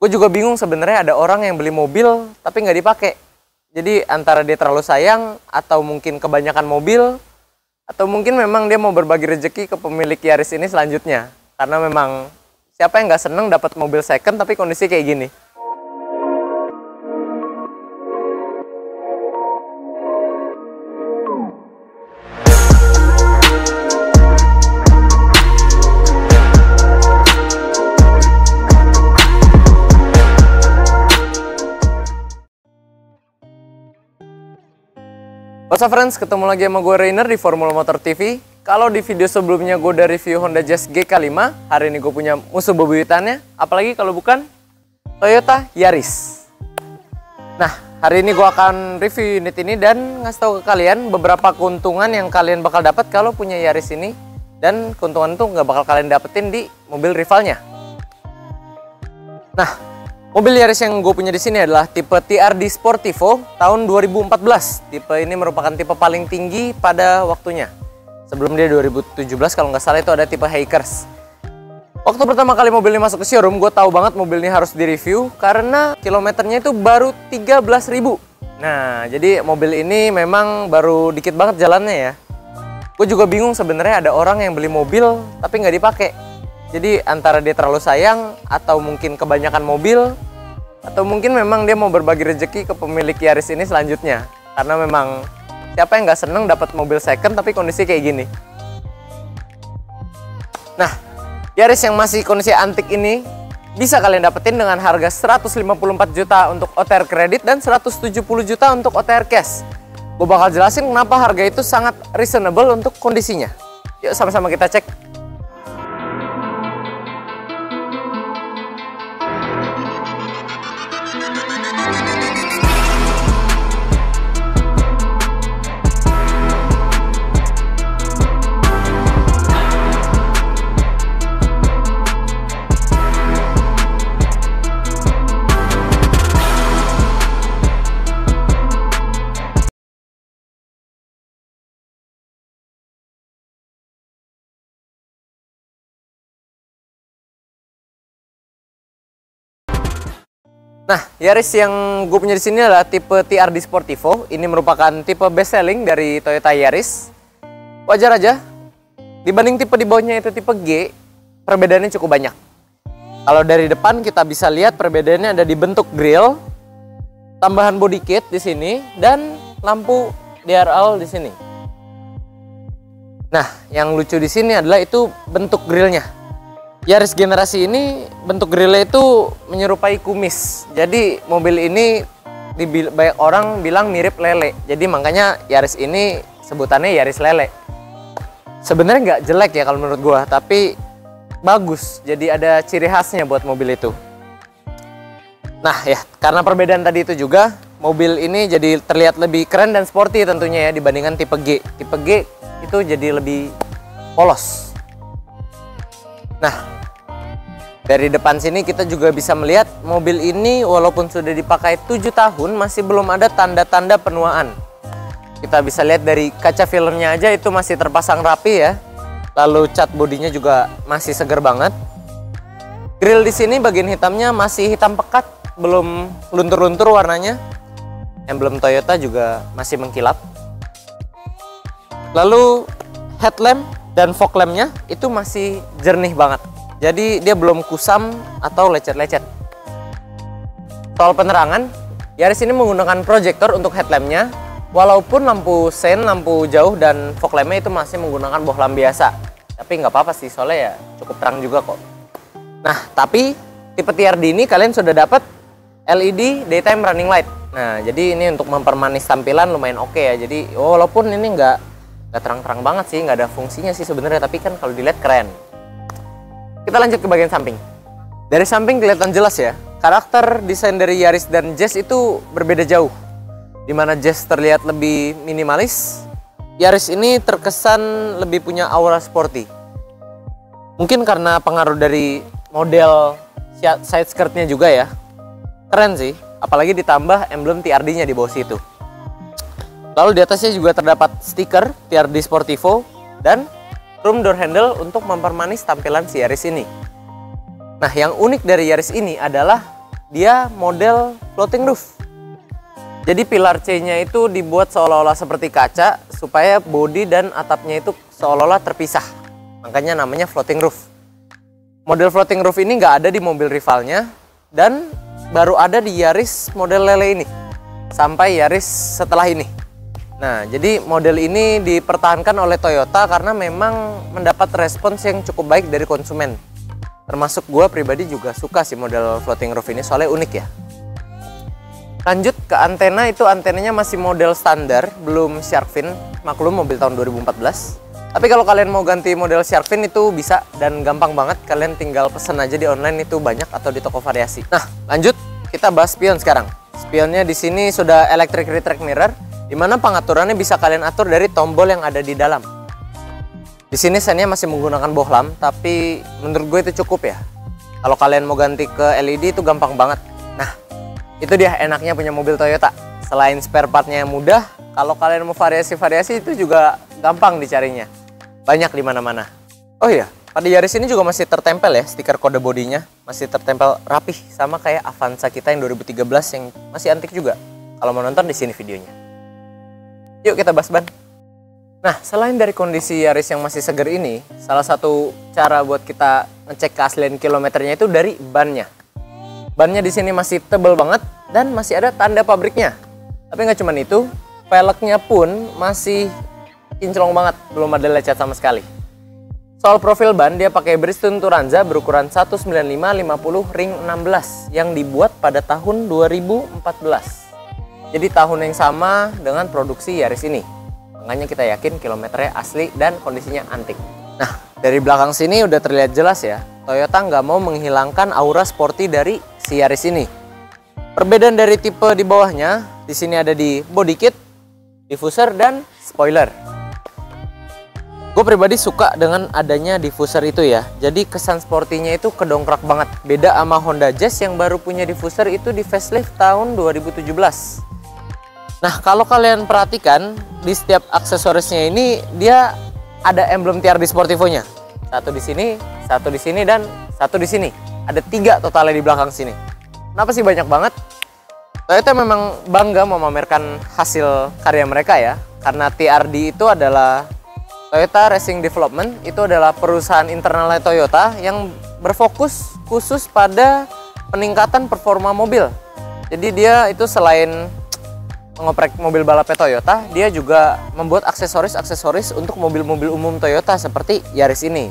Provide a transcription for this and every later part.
Gue juga bingung sebenarnya ada orang yang beli mobil tapi nggak dipakai. Jadi antara dia terlalu sayang, atau mungkin kebanyakan mobil, atau mungkin memang dia mau berbagi rezeki ke pemilik Yaris ini selanjutnya. Karena memang siapa yang nggak seneng dapat mobil second tapi kondisi kayak gini. What's up friends, ketemu lagi sama gue Rainer di Formula Motor TV. Kalau di video sebelumnya gue udah review Honda Jazz GK5, hari ini gue punya musuh bebuyutannya, apalagi kalau bukan Toyota Yaris. Nah, hari ini gue akan review unit ini dan ngasih tahu ke kalian beberapa keuntungan yang kalian bakal dapat kalau punya Yaris ini, dan keuntungan itu nggak bakal kalian dapetin di mobil rivalnya. Nah, mobil Yaris yang gue punya di sini adalah tipe TRD Sportivo tahun 2014. Tipe ini merupakan tipe paling tinggi pada waktunya. Sebelum dia 2017 kalau nggak salah itu ada tipe Hikers. Waktu pertama kali mobil ini masuk ke showroom, gue tahu banget mobil ini harus direview karena kilometernya itu baru 13.000. Nah, jadi mobil ini memang baru dikit banget jalannya ya. Gue juga bingung sebenarnya ada orang yang beli mobil tapi nggak dipakai. Jadi antara dia terlalu sayang, atau mungkin kebanyakan mobil, atau mungkin memang dia mau berbagi rezeki ke pemilik Yaris ini selanjutnya. Karena memang siapa yang nggak seneng dapat mobil second tapi kondisi kayak gini. Nah, Yaris yang masih kondisi antik ini bisa kalian dapetin dengan harga 154 juta untuk OTR kredit dan 170 juta untuk OTR cash. Gue bakal jelasin kenapa harga itu sangat reasonable untuk kondisinya. Yuk sama-sama kita cek. Nah, Yaris yang gue punya di sini adalah tipe TRD Sportivo. Ini merupakan tipe best selling dari Toyota Yaris. Wajar aja, dibanding tipe di bawahnya itu tipe G, perbedaannya cukup banyak. Kalau dari depan kita bisa lihat perbedaannya ada di bentuk grill, tambahan body kit di sini, dan lampu DRL di sini. Nah, yang lucu di sini adalah itu bentuk grillnya. Yaris generasi ini bentuk grillnya itu menyerupai kumis. Jadi mobil ini banyak orang bilang mirip lele. Jadi makanya Yaris ini sebutannya Yaris lele. Sebenarnya nggak jelek ya kalau menurut gua, tapi bagus. Jadi ada ciri khasnya buat mobil itu. Nah ya, karena perbedaan tadi itu juga, mobil ini jadi terlihat lebih keren dan sporty tentunya ya dibandingkan tipe G. Tipe G itu jadi lebih polos. Nah, dari depan sini kita juga bisa melihat mobil ini walaupun sudah dipakai 7 tahun masih belum ada tanda-tanda penuaan. Kita bisa lihat dari kaca filmnya aja itu masih terpasang rapi ya. Lalu cat bodinya juga masih seger banget. Grill di sini bagian hitamnya masih hitam pekat, belum luntur-luntur warnanya. Emblem Toyota juga masih mengkilap. Lalu headlamp dan fog lampnya itu masih jernih banget. Jadi dia belum kusam atau lecet-lecet. Soal penerangan, Yaris ini menggunakan proyektor untuk headlampnya. Walaupun lampu sen, lampu jauh, dan fog lampnya itu masih menggunakan bohlam biasa. Tapi nggak apa-apa sih, soalnya ya cukup terang juga kok. Nah, tapi tipe TRD ini kalian sudah dapat LED Daytime Running Light. Nah, jadi ini untuk mempermanis tampilan lumayan oke ya. Jadi walaupun ini nggak terang-terang banget sih, nggak ada fungsinya sih sebenarnya, tapi kan kalau dilihat keren. Kita lanjut ke bagian samping. Dari samping kelihatan jelas ya, karakter desain dari Yaris dan Jazz itu berbeda jauh. Dimana Jazz terlihat lebih minimalis, Yaris ini terkesan lebih punya aura sporty. Mungkin karena pengaruh dari model side skirtnya juga ya. Keren sih, apalagi ditambah emblem TRD-nya di bawah situ. Lalu di atasnya juga terdapat stiker TRD Sportivo dan room door handle untuk mempermanis tampilan si Yaris ini. Nah, yang unik dari Yaris ini adalah dia model floating roof. Jadi pilar C-nya itu dibuat seolah-olah seperti kaca supaya bodi dan atapnya itu seolah-olah terpisah. Makanya namanya floating roof. Model floating roof ini nggak ada di mobil rivalnya dan baru ada di Yaris model lele ini sampai Yaris setelah ini. Nah, jadi model ini dipertahankan oleh Toyota karena memang mendapat respons yang cukup baik dari konsumen. Termasuk gue pribadi juga suka sih model floating roof ini, soalnya unik ya. Lanjut ke antena, itu antenanya masih model standar, belum shark fin. Maklum mobil tahun 2014. Tapi kalau kalian mau ganti model shark fin itu bisa dan gampang banget. Kalian tinggal pesen aja di online, itu banyak, atau di toko variasi. Nah, lanjut kita bahas spion sekarang. Spionnya di sini sudah electric retract mirror, dimana pengaturannya bisa kalian atur dari tombol yang ada di dalam. Di sini sennya masih menggunakan bohlam, tapi menurut gue itu cukup ya. Kalau kalian mau ganti ke LED itu gampang banget. Nah, itu dia enaknya punya mobil Toyota. Selain spare partnya yang mudah, kalau kalian mau variasi-variasi itu juga gampang dicarinya. Banyak di mana-mana. Oh iya, pada Yaris ini juga masih tertempel ya stiker kode bodinya, masih tertempel rapih sama kayak Avanza kita yang 2013 yang masih antik juga. Kalau mau nonton di sini videonya. Yuk kita bahas ban. Nah, selain dari kondisi Yaris yang masih seger ini, salah satu cara buat kita ngecek keaslian kilometernya itu dari bannya. Bannya di sini masih tebal banget dan masih ada tanda pabriknya. Tapi nggak cuma itu, velgnya pun masih kinclong banget, belum ada lecet sama sekali. Soal profil ban, dia pakai Bridgestone Turanza berukuran 195/50 ring 16 yang dibuat pada tahun 2014. Jadi tahun yang sama dengan produksi Yaris ini. Makanya kita yakin kilometernya asli dan kondisinya antik. Nah, dari belakang sini udah terlihat jelas ya, Toyota nggak mau menghilangkan aura sporty dari si Yaris ini. Perbedaan dari tipe di bawahnya, di sini ada di body kit, diffuser, dan spoiler. Gue pribadi suka dengan adanya diffuser itu ya. Jadi kesan sportinya itu kedongkrak banget. Beda sama Honda Jazz yang baru punya diffuser itu di facelift tahun 2017. Nah, kalau kalian perhatikan di setiap aksesorisnya ini dia ada emblem TRD Sportivo-nya. Satu di sini, dan satu di sini. Ada 3 totalnya di belakang sini. Kenapa sih banyak banget? Toyota memang bangga memamerkan hasil karya mereka ya. Karena TRD itu adalah Toyota Racing Development, itu adalah perusahaan internalnya Toyota yang berfokus khusus pada peningkatan performa mobil. Jadi dia itu selain mengoprek mobil balapnya Toyota, dia juga membuat aksesoris-aksesoris untuk mobil-mobil umum Toyota seperti Yaris ini.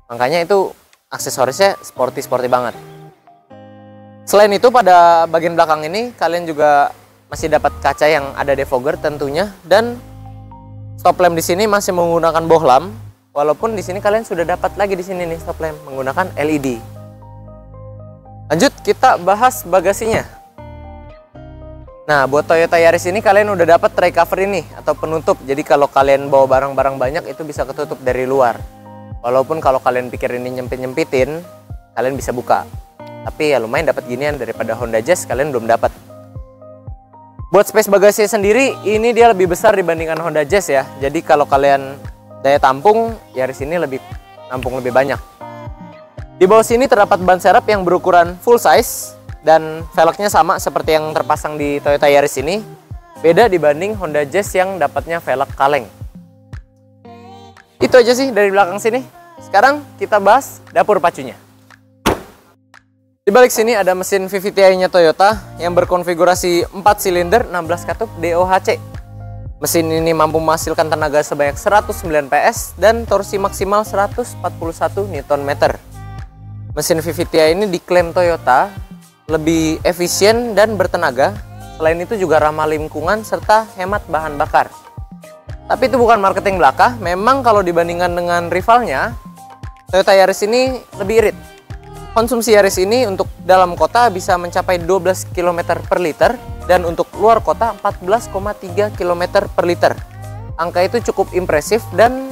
Makanya itu aksesorisnya sporty banget. Selain itu pada bagian belakang ini kalian juga masih dapat kaca yang ada defogger tentunya, dan stop lamp di sini masih menggunakan bohlam, walaupun di sini kalian sudah dapat lagi di sini nih stop lamp menggunakan LED. Lanjut kita bahas bagasinya. Nah, buat Toyota Yaris ini kalian udah dapat tray cover ini atau penutup. Jadi kalau kalian bawa barang-barang banyak itu bisa ketutup dari luar. Walaupun kalau kalian pikir ini nyempit-nyempitin, kalian bisa buka. Tapi ya lumayan dapat ginian, daripada Honda Jazz kalian belum dapat. Buat space bagasinya sendiri, ini dia lebih besar dibandingkan Honda Jazz ya. Jadi kalau kalian daya tampung, Yaris ini lebih nampung lebih banyak. Di bawah sini terdapat ban serep yang berukuran full size. Dan velgnya sama seperti yang terpasang di Toyota Yaris ini. Beda dibanding Honda Jazz yang dapatnya velg kaleng. Itu aja sih dari belakang sini. Sekarang kita bahas dapur pacunya. Di balik sini ada mesin VVTi-nya Toyota yang berkonfigurasi 4 silinder 16 katup DOHC. Mesin ini mampu menghasilkan tenaga sebanyak 109 PS dan torsi maksimal 141 Nm. Mesin VVTi ini diklaim Toyota lebih efisien dan bertenaga. Selain itu juga ramah lingkungan serta hemat bahan bakar. Tapi itu bukan marketing belaka. Memang kalau dibandingkan dengan rivalnya, Toyota Yaris ini lebih irit. Konsumsi Yaris ini untuk dalam kota bisa mencapai 12 km per liter dan untuk luar kota 14,3 km per liter. Angka itu cukup impresif dan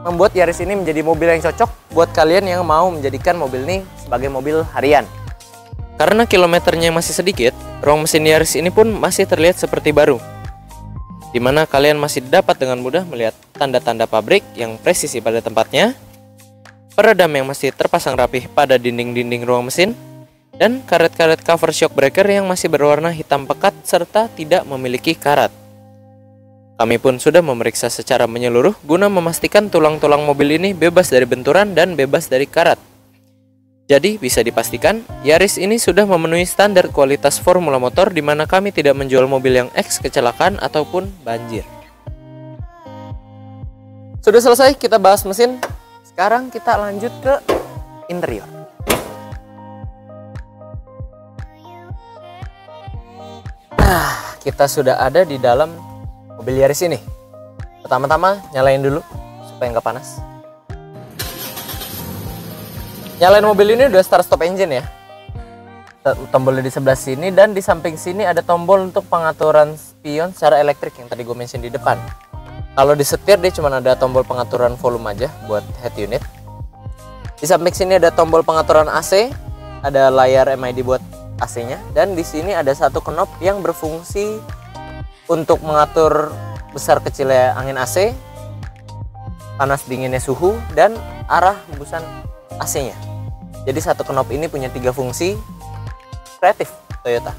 membuat Yaris ini menjadi mobil yang cocok buat kalian yang mau menjadikan mobil ini sebagai mobil harian. Karena kilometernya masih sedikit, ruang mesin Yaris ini pun masih terlihat seperti baru. Dimana kalian masih dapat dengan mudah melihat tanda-tanda pabrik yang presisi pada tempatnya, peredam yang masih terpasang rapih pada dinding-dinding ruang mesin, dan karet-karet cover shock breaker yang masih berwarna hitam pekat serta tidak memiliki karat. Kami pun sudah memeriksa secara menyeluruh guna memastikan tulang-tulang mobil ini bebas dari benturan dan bebas dari karat. Jadi bisa dipastikan Yaris ini sudah memenuhi standar kualitas formula motor di mana kami tidak menjual mobil yang eks kecelakaan ataupun banjir. Sudah selesai kita bahas mesin, sekarang kita lanjut ke interior. Nah, kita sudah ada di dalam mobil Yaris ini. Pertama-tama nyalain dulu supaya nggak panas. Nyalain mobil ini udah start stop engine ya. Tombolnya di sebelah sini dan di samping sini ada tombol untuk pengaturan spion secara elektrik yang tadi gue mention di depan. Kalau di setir dia cuma ada tombol pengaturan volume aja buat head unit. Di samping sini ada tombol pengaturan AC, ada layar MID buat AC-nya, dan di sini ada satu knob yang berfungsi untuk mengatur besar kecilnya angin AC, panas dinginnya suhu, dan arah hembusan AC-nya. Jadi satu knob ini punya 3 fungsi kreatif Toyota.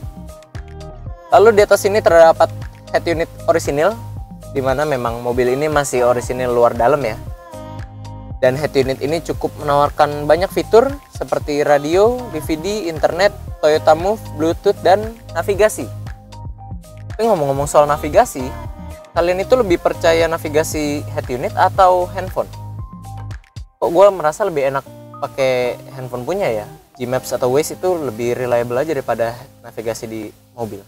Lalu di atas ini terdapat head unit orisinil, dimana memang mobil ini masih orisinil luar dalam ya. Dan head unit ini cukup menawarkan banyak fitur seperti radio, DVD, internet, Toyota Move, Bluetooth, dan navigasi. Tapi ngomong-ngomong soal navigasi, kalian itu lebih percaya navigasi head unit atau handphone? Kok gue merasa lebih enak pakai handphone punya ya. Gmaps atau Waze itu lebih reliable aja daripada navigasi di mobil.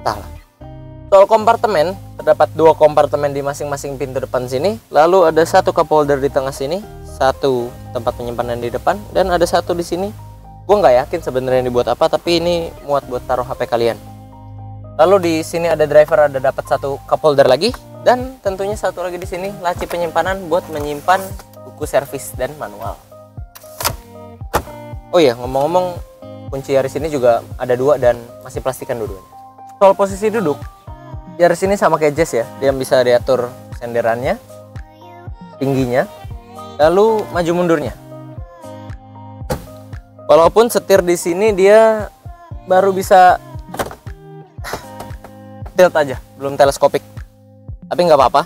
Entahlah. Soal kompartemen, terdapat 2 kompartemen di masing-masing pintu depan sini. Lalu ada satu cup holder di tengah sini, satu tempat penyimpanan di depan, dan ada satu di sini. Gue nggak yakin sebenarnya dibuat apa, tapi ini muat buat taruh HP kalian. Lalu di sini ada driver, ada dapat satu cup holder lagi, dan tentunya satu lagi di sini laci penyimpanan buat menyimpan buku servis dan manual. Oh iya, ngomong-ngomong, kunci Yaris ini juga ada 2 dan masih plastikan dua-duanya. Soal posisi duduk, Yaris ini sama kayak Jazz ya, dia bisa diatur senderannya, tingginya, lalu maju mundurnya. Walaupun setir di sini dia baru bisa tilt aja, belum teleskopik. Tapi nggak apa-apa,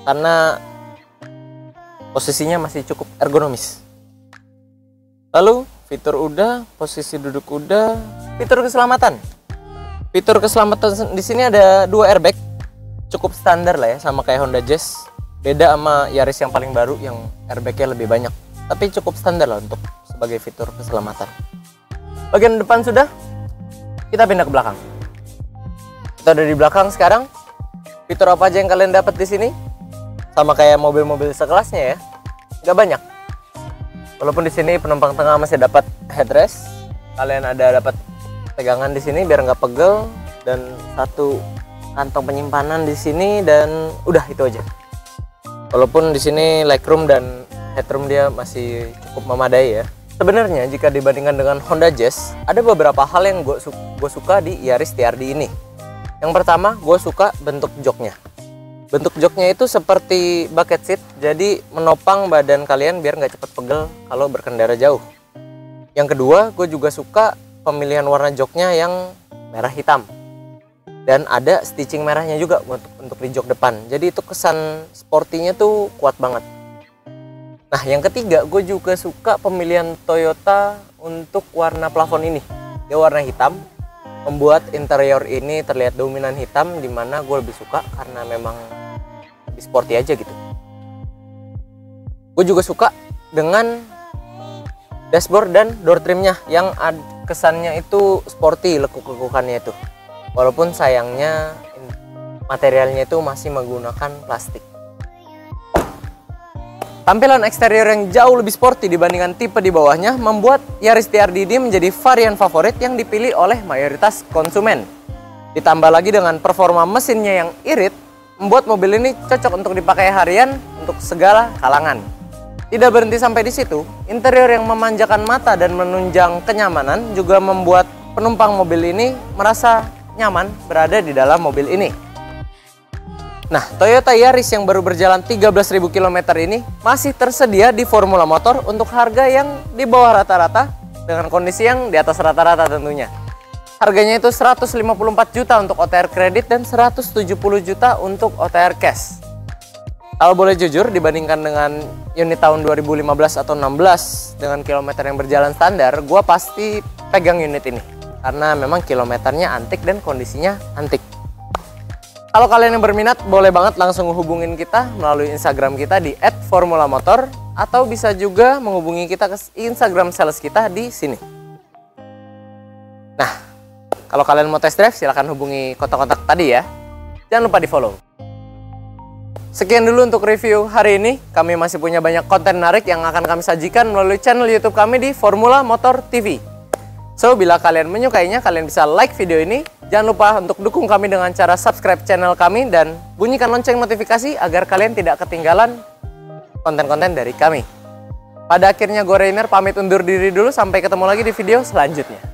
karena posisinya masih cukup ergonomis. Lalu fitur udah, posisi duduk udah, fitur keselamatan. Fitur keselamatan di sini ada 2 airbag, cukup standar lah ya, sama kayak Honda Jazz. Beda sama Yaris yang paling baru yang airbagnya lebih banyak, tapi cukup standar lah untuk sebagai fitur keselamatan. Bagian depan sudah, kita pindah ke belakang. Kita udah di belakang sekarang. Fitur apa aja yang kalian dapat di sini? Sama kayak mobil-mobil sekelasnya ya, nggak banyak. Walaupun di sini penumpang tengah masih dapat headrest, kalian ada dapat pegangan di sini biar nggak pegel, dan satu kantong penyimpanan di sini, dan udah itu aja. Walaupun di sini legroom dan headroom dia masih cukup memadai ya. Sebenarnya jika dibandingkan dengan Honda Jazz, ada beberapa hal yang gue suka di Yaris TRD ini. Yang pertama, gue suka bentuk joknya. Bentuk joknya itu seperti bucket seat, jadi menopang badan kalian biar nggak cepet pegel kalau berkendara jauh. Yang kedua, gue juga suka pemilihan warna joknya yang merah hitam. Dan ada stitching merahnya juga untuk di jok depan. Jadi itu kesan sportinya tuh kuat banget. Nah, yang ketiga, gue juga suka pemilihan Toyota untuk warna plafon ini. Dia warna hitam, membuat interior ini terlihat dominan hitam, dimana gue lebih suka karena memang lebih sporty aja gitu. Gue juga suka dengan dashboard dan door trimnya yang kesannya itu sporty, lekuk-lekukannya itu. Walaupun sayangnya materialnya itu masih menggunakan plastik. Tampilan eksterior yang jauh lebih sporty dibandingkan tipe di bawahnya membuat Yaris TRD ini menjadi varian favorit yang dipilih oleh mayoritas konsumen. Ditambah lagi dengan performa mesinnya yang irit, membuat mobil ini cocok untuk dipakai harian untuk segala kalangan. Tidak berhenti sampai di situ, interior yang memanjakan mata dan menunjang kenyamanan juga membuat penumpang mobil ini merasa nyaman berada di dalam mobil ini. Nah, Toyota Yaris yang baru berjalan 13.000 km ini masih tersedia di Formula Motor untuk harga yang di bawah rata-rata dengan kondisi yang di atas rata-rata tentunya. Harganya itu 154 juta untuk OTR kredit dan 170 juta untuk OTR cash. Kalau boleh jujur, dibandingkan dengan unit tahun 2015 atau 16 dengan kilometer yang berjalan standar, gue pasti pegang unit ini. Karena memang kilometernya antik dan kondisinya antik. Kalau kalian yang berminat, boleh banget langsung hubungin kita melalui Instagram kita di @formulamotor atau bisa juga menghubungi kita ke Instagram sales kita di sini. Nah, kalau kalian mau test drive, silahkan hubungi kontak-kontak tadi ya. Jangan lupa di follow. Sekian dulu untuk review hari ini. Kami masih punya banyak konten menarik yang akan kami sajikan melalui channel YouTube kami di Formula Motor TV. So, bila kalian menyukainya, kalian bisa like video ini. Jangan lupa untuk dukung kami dengan cara subscribe channel kami dan bunyikan lonceng notifikasi agar kalian tidak ketinggalan konten-konten dari kami. Pada akhirnya gue Rainer pamit undur diri dulu, sampai ketemu lagi di video selanjutnya.